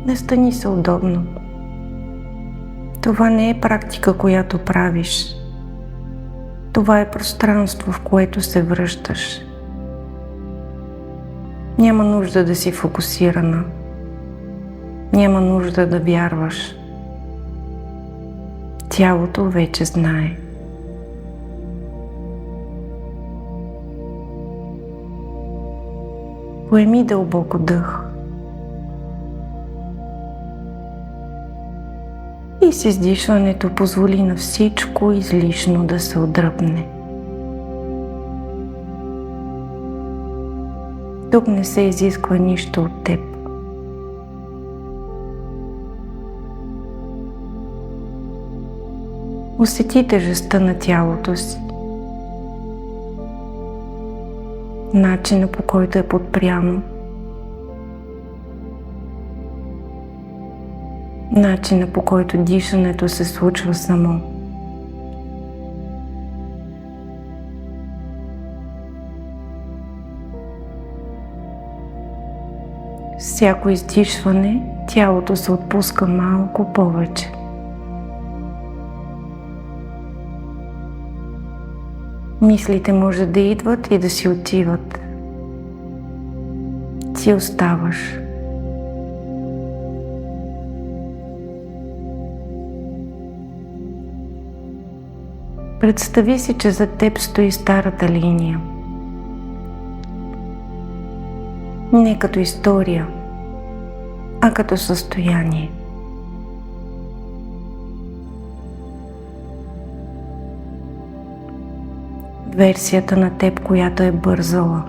Настани се удобно. Това не е практика, която правиш. Това е пространство, в което се връщаш. Няма нужда да си фокусирана. Няма нужда да вярваш. Тялото вече знае. Поеми дълбоко дъх. И с издишването позволи на всичко излишно да се отдръпне. Тук не се изисква нищо от теб. Усети тежестта на тялото си. Начина, по който е подпряно. Начина, по който дишането се случва само. Всяко издишване тялото се отпуска малко повече. Мислите може да идват и да си отиват. Ти оставаш. Представи си, че зад теб стои старата линия. Не като история, а като състояние. Версията на теб, която е бързала,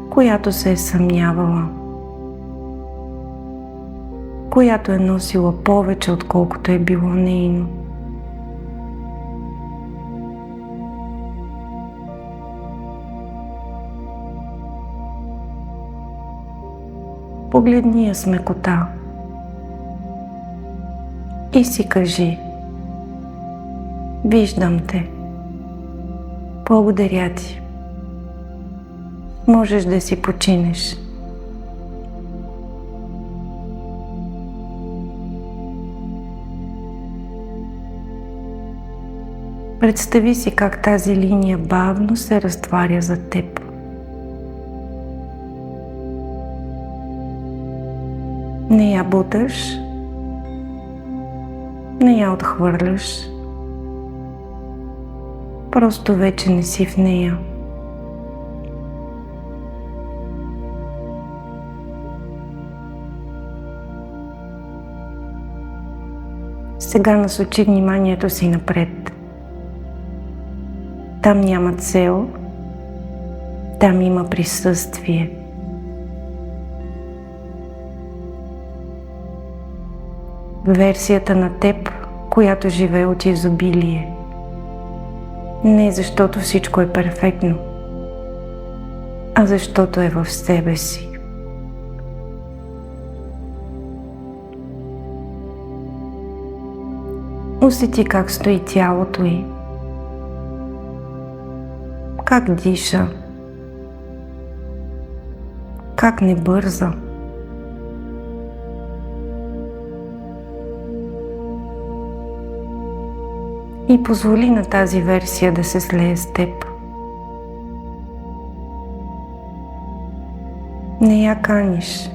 която се е съмнявала, която е носила повече, отколкото е било нейно. Погледни я с мекота и си кажи: виждам те. Благодаря ти. Можеш да си починеш. Представи си как тази линия бавно се разтваря за теб. Не я буташ, не я отхвърляш. Просто вече не си в нея. Сега насочи вниманието си напред. Там няма цел, там има присъствие. Версията на теб, която живее от изобилие. Не защото всичко е перфектно, а защото е в себе си. Усети как стои тялото й, как диша, как не бърза. И позволи на тази версия да се слее с теб. Не я каниш.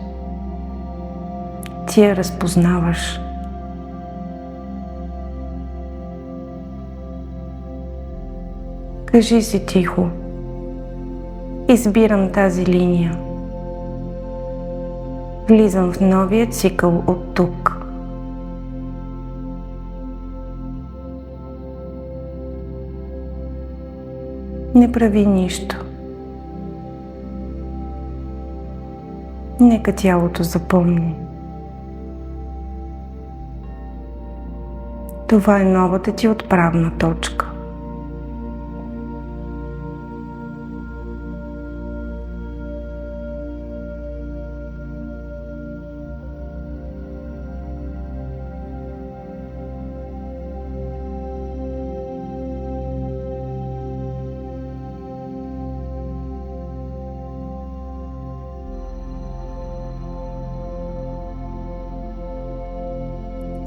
Ти я разпознаваш. Кажи си тихо: избирам тази линия. Влизам в новия цикъл от тук. Не прави нищо. Нека тялото запомни. Това е новата ти отправна точка.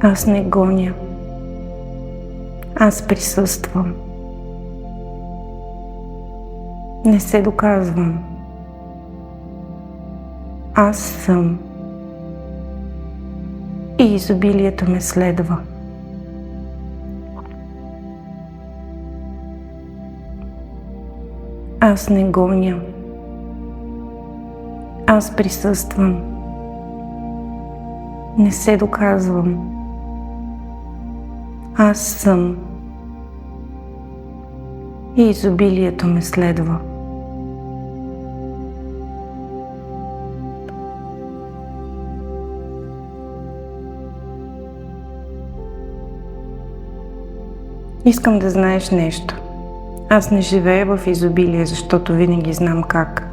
Аз не гоня. Аз присъствам. Не се доказвам. Аз съм. И изобилието ме следва. Аз не гоня. Аз присъствам. Не се доказвам. Аз съм. И изобилието ме следва. Искам да знаеш нещо. Аз не живея в изобилие, защото винаги знам как.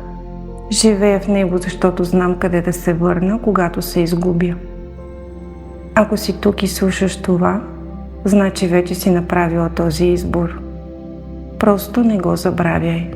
Живея в него, защото знам къде да се върна, когато се изгубя. Ако си тук и слушаш това, значи вече си направила този избор. Просто не го забравяй.